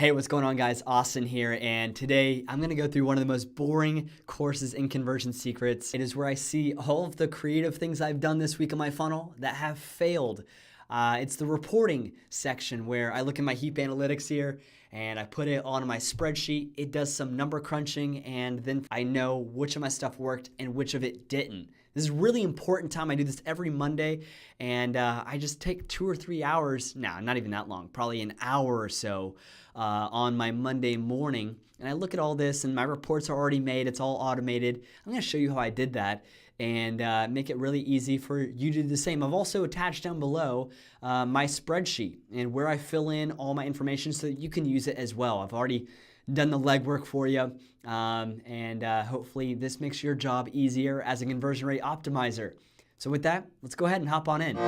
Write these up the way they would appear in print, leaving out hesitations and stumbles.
Hey, what's going on, guys? Austin here, and today I'm going to go through one of the most boring courses in Conversion Secrets. It is where I see all of the creative things I've done this week in my funnel that have failed. It's the reporting section where I look at my Heap Analytics here and I put it on my spreadsheet. It does some number crunching, and then I know which of my stuff worked and which of it didn't. This is a really important time. I do this every Monday, and I just take 2 or 3 hours, not even that long, probably an hour or so on my Monday morning. And I look at all this, and my reports are already made. It's all automated. I'm going to show you how I did that and make it really easy for you to do the same. I've also attached down below my spreadsheet and where I fill in all my information so that you can use it as well. I've already done the legwork for you, and hopefully this makes your job easier as a conversion rate optimizer. So with that, let's go ahead and hop on in.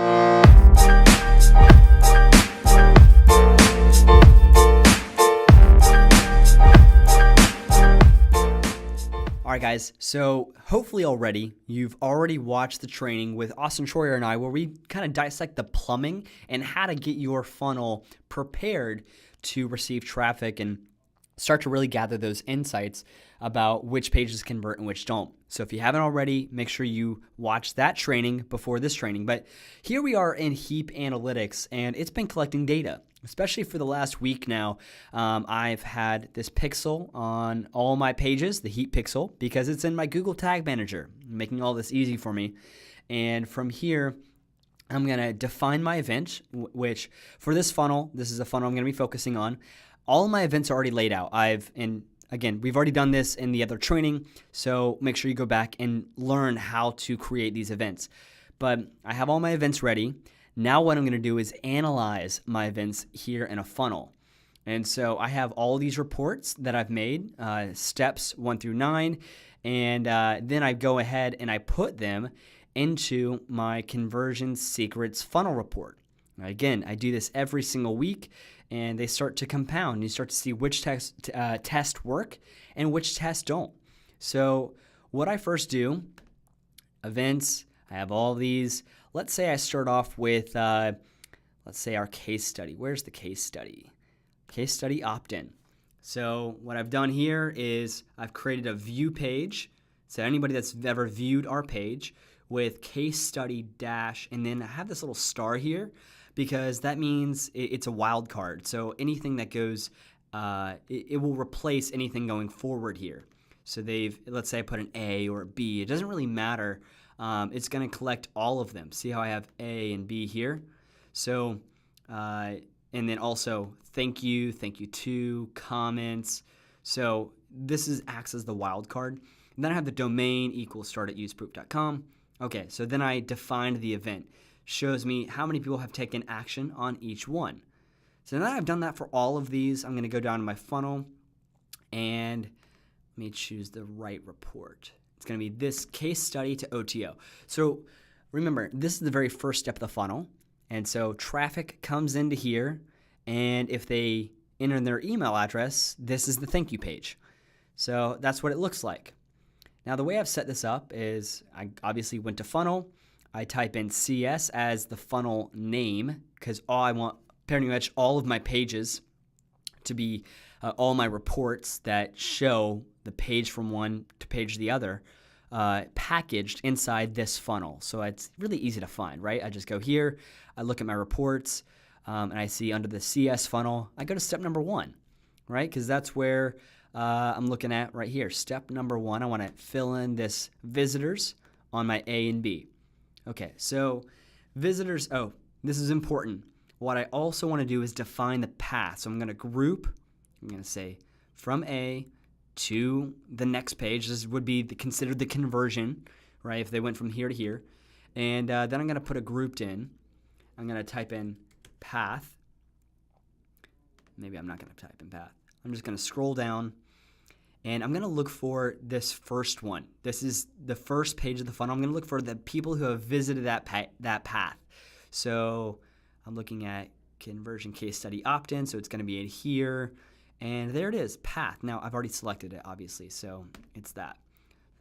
All right, guys, so hopefully you've already watched the training with Austin Troyer and I where we kind of dissect the plumbing and how to get your funnel prepared to receive traffic and start to really gather those insights about which pages convert and which don't. So if you haven't already, make sure you watch that training before this training. But here we are in Heap Analytics, and it's been collecting data, especially for the last week now. I've had this pixel on all my pages, the Heap pixel, because it's in my Google Tag Manager, making all this easy for me. And from here, I'm going to define my event, which for this funnel, this is a funnel I'm going to be focusing on. All of my events are already laid out. Again, we've already done this in the other training, so make sure you go back and learn how to create these events. But I have all my events ready. Now what I'm going to do is analyze my events here in a funnel. And so I have all these reports that I've made, steps 1 through 9, and then I go ahead and I put them into my Conversion Secrets funnel report. Now, again, I do this every single week, and they start to compound. You start to see which tests work and which tests don't. So what I first do, events, I have all these. Let's say I start off with, let's say our case study. Where's the case study? Case study opt-in. So what I've done here is I've created a view page. So anybody that's ever viewed our page with case study dash, and then I have this little star here because that means it's a wild card. So anything that goes, it will replace anything going forward here. So let's say I put an A or a B. It doesn't really matter. It's going to collect all of them. See how I have A and B here? So, and then also thank you to, comments. So this acts as the wild card. And then I have the domain equals start@useproof.com. Okay, so then I defined the event. Shows me how many people have taken action on each one. So now that I've done that for all of these, I'm going to go down to my funnel and let me choose the right report. It's going to be this case study to OTO. So remember, this is the very first step of the funnel. And so traffic comes into here, and if they enter their email address, this is the thank you page. So that's what it looks like. Now the way I've set this up is I obviously went to funnel. I type in CS as the funnel name because I want pretty much all of my pages to be all my reports that show the page from one to page the other packaged inside this funnel. So it's really easy to find, right? I just go here, I look at my reports, and I see under the CS funnel, I go to step number 1, right? Because that's where I'm looking at right here. Step number 1, I want to fill in this visitors on my A and B. Okay, so visitors, this is important. What I also want to do is define the path. So I'm going to group, I'm going to say from A to the next page. This would be considered the conversion, right, if they went from here to here. And then I'm going to put a grouped in. I'm going to type in path. Maybe I'm not going to type in path. I'm just going to scroll down. And I'm going to look for this first one. This is the first page of the funnel. I'm going to look for the people who have visited that path. So I'm looking at conversion case study opt-in. So it's going to be in here. And there it is, path. Now, I've already selected it, obviously. So it's that.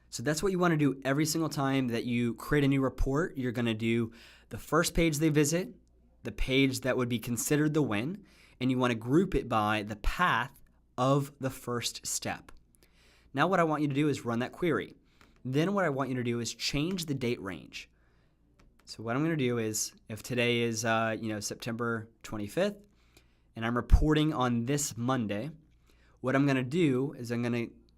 So that's what you want to do every single time that you create a new report. You're going to do the first page they visit, the page that would be considered the win, and you want to group it by the path of the first step. Now what I want you to do is run that query. Then what I want you to do is change the date range. So what I'm going to do is, if today is September 25th, and I'm reporting on this Monday, what I'm going to do is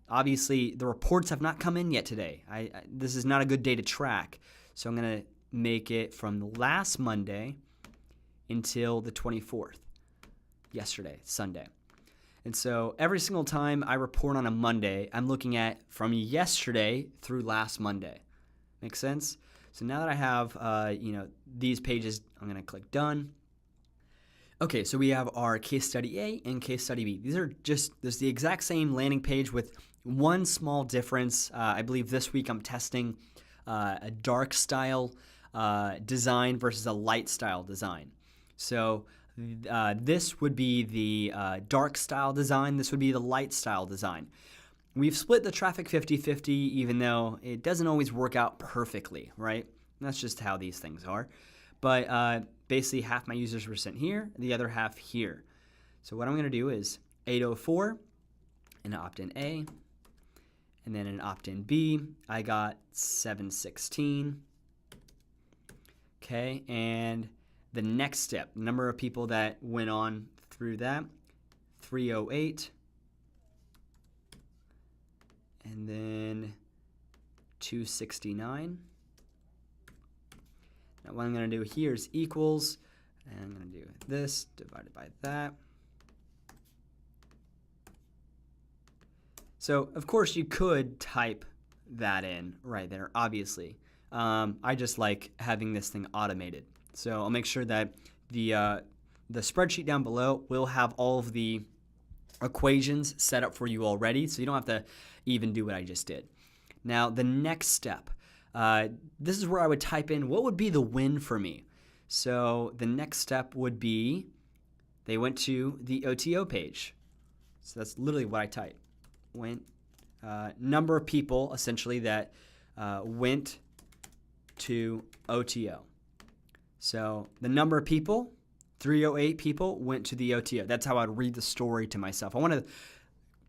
obviously the reports have not come in yet today. This is not a good day to track. So I'm going to make it from last Monday until the 24th, yesterday, Sunday. And so every single time I report on a Monday, I'm looking at from yesterday through last Monday. Make sense? So now that I have these pages, I'm going to click done. Okay, so we have our case study A and case study B. This is the exact same landing page with one small difference. I believe this week I'm testing a dark style design versus a light style design. So this would be the dark style design. This would be the light style design. We've split the traffic 50-50, even though it doesn't always work out perfectly, right? And that's just how these things are. But basically half my users were sent here, the other half here. So what I'm going to do is 804, an opt-in A, and then an opt-in B. I got 716. Okay, and the next step, number of people that went on through that, 308. And then 269. Now what I'm going to do here is equals, and I'm going to do this divided by that. So of course you could type that in right there, obviously. I just like having this thing automated. So I'll make sure that the spreadsheet down below will have all of the equations set up for you already, so you don't have to even do what I just did. Now the next step, this is where I would type in what would be the win for me. So the next step would be they went to the OTO page. So that's literally what I type. Number of people essentially that went to OTO. So the number of people, 308 people went to the OTO. That's how I'd read the story to myself. I want to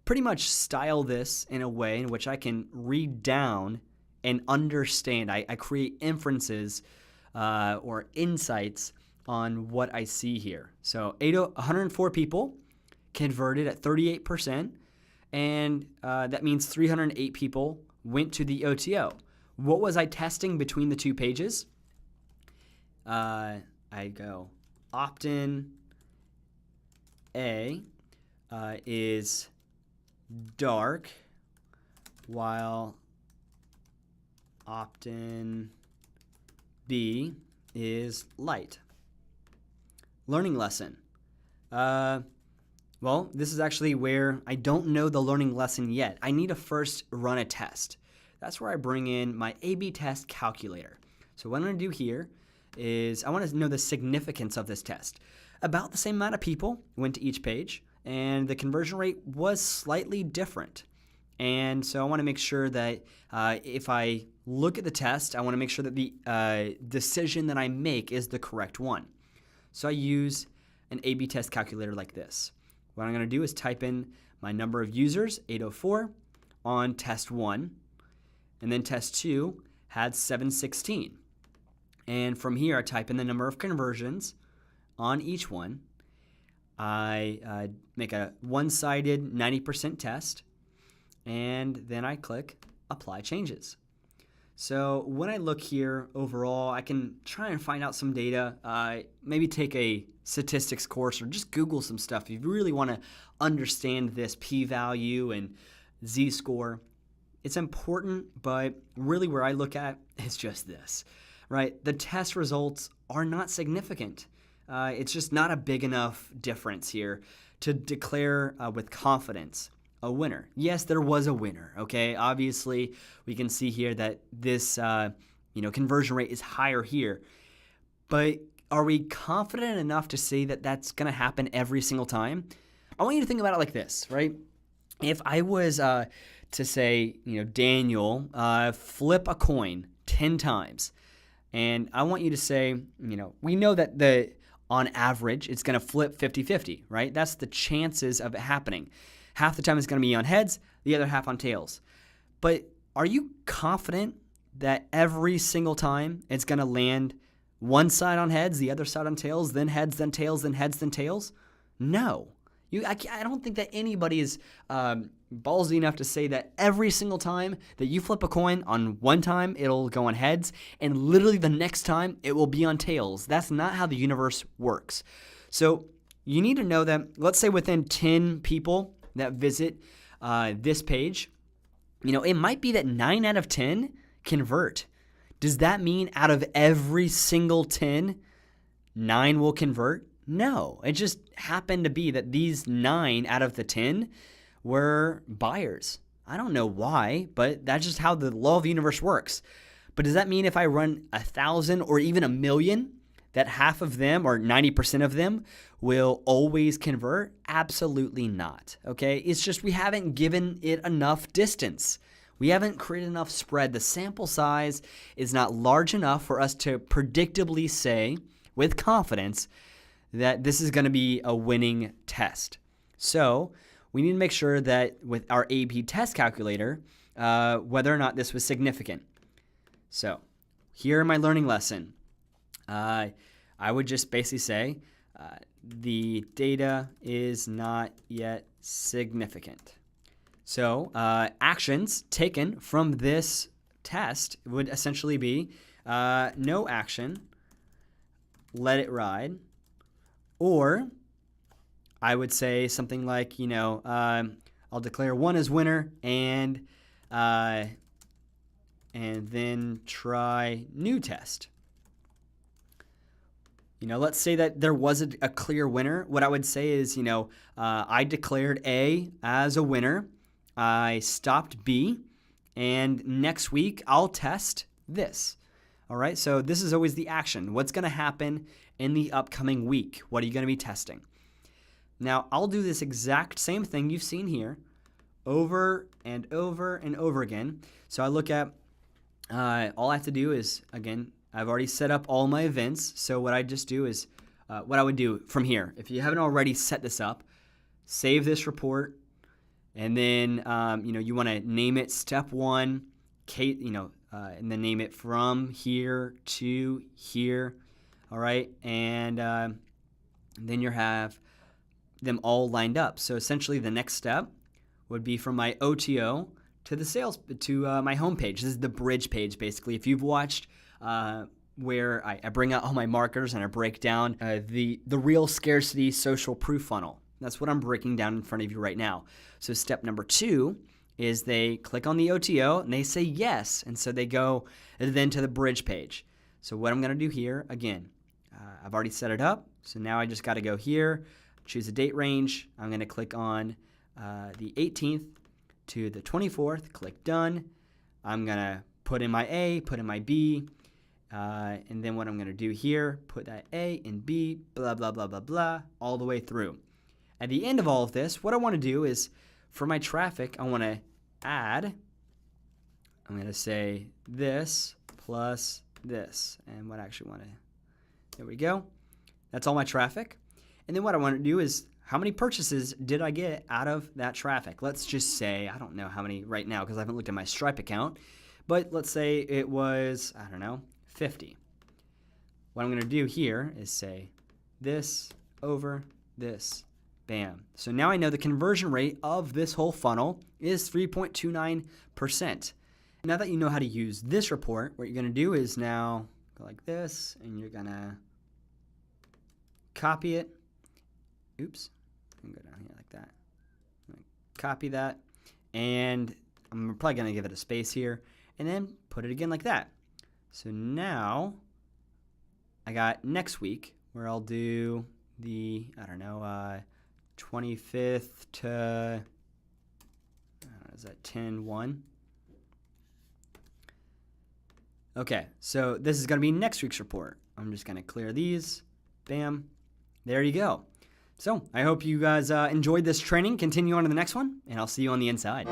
pretty much style this in a way in which I can read down and understand. I create inferences or insights on what I see here. So 104 people converted at 38%, and that means 308 people went to the OTO. What was I testing between the two pages? I go opt-in A is dark, while opt-in B is light. Learning lesson. Well, this is actually where I don't know the learning lesson yet. I need to first run a test. That's where I bring in my A/B test calculator. So what I'm going to do here is I want to know the significance of this test. About the same amount of people went to each page, and the conversion rate was slightly different. And so I want to make sure that if I look at the test, I want to make sure that the decision that I make is the correct one. So I use an A/B test calculator like this. What I'm going to do is type in my number of users, 804, on test 1, and then test 2 had 716. And from here, I type in the number of conversions on each one. I make a one-sided 90% test, and then I click Apply Changes. So when I look here overall, I can try and find out some data, maybe take a statistics course or just Google some stuff if you really want to understand this p-value and z-score. It's important, but really where I look at is just this, right? The test results are not significant. It's just not a big enough difference here to declare with confidence a winner. Yes, there was a winner, okay? Obviously, we can see here that this conversion rate is higher here. But are we confident enough to say that that's going to happen every single time? I want you to think about it like this, right? If I was to say, Daniel, flip a coin 10 times, and I want you to say, we know that on average, it's going to flip 50-50, right? That's the chances of it happening. Half the time it's going to be on heads, the other half on tails. But are you confident that every single time it's going to land one side on heads, the other side on tails, then heads, then tails, then heads, then tails? No. I don't think that anybody is ballsy enough to say that every single time that you flip a coin, on one time it'll go on heads, and literally the next time it will be on tails. That's not how the universe works. So you need to know that, let's say within 10 people that visit this page, it might be that 9 out of 10 convert. Does that mean out of every single 10, 9 will convert? No, it just happened to be that these 9 out of the 10 were buyers. I don't know why, but that's just how the law of the universe works. But does that mean if I run 1,000 or even 1,000,000, that half of them or 90% of them will always convert? Absolutely not, okay? It's just we haven't given it enough distance. We haven't created enough spread. The sample size is not large enough for us to predictably say with confidence that this is going to be a winning test. So we need to make sure that with our A/B test calculator, whether or not this was significant. So here in my learning lesson, I would just basically say the data is not yet significant. So actions taken from this test would essentially be no action, let it ride, or I would say something like, I'll declare 1 as winner and then try new test. Let's say that there was a clear winner. What I would say is, I declared A as a winner. I stopped B, and next week I'll test this. All right, so this is always the action. What's going to happen in the upcoming week? What are you going to be testing? Now, I'll do this exact same thing you've seen here over and over and over again. So I look at, all I have to do is, again, I've already set up all my events. So what I just do is, what I would do from here, if you haven't already set this up, save this report, and then, you want to name it step 1, and then name it from here to here, all right? And then you have them all lined up. So essentially the next step would be from my OTO to the sales, to my homepage. This is the bridge page, basically. If you've watched where I bring out all my markers and I break down the real scarcity social proof funnel. That's what I'm breaking down in front of you right now. So step number 2 is they click on the OTO and they say yes. And so they go then to the bridge page. So what I'm going to do here, again, I've already set it up. So now I just got to go here, choose a date range. I'm going to click on the 18th to the 24th, click done. I'm going to put in my A, put in my B, and then what I'm going to do here, put that A and B, blah, blah, blah, blah, blah, all the way through. At the end of all of this, what I want to do is, for my traffic, I want to add, I'm going to say this plus this. And what I actually want to, there we go. That's all my traffic. And then what I want to do is, how many purchases did I get out of that traffic? Let's just say, I don't know how many right now because I haven't looked at my Stripe account, but let's say it was, 50. What I'm going to do here is say this over this. Bam. So now I know the conversion rate of this whole funnel is 3.29%. Now that you know how to use this report, what you're going to do is now go like this, and you're going to copy it. Oops. I'm going to go down here like that. I'm going to copy that, and I'm probably going to give it a space here, and then put it again like that. So now I got next week where I'll do the, 25th to, is that 10-1? Okay, so this is going to be next week's report. I'm just going to clear these. Bam. There you go. So I hope you guys enjoyed this training. Continue on to the next one, and I'll see you on the inside.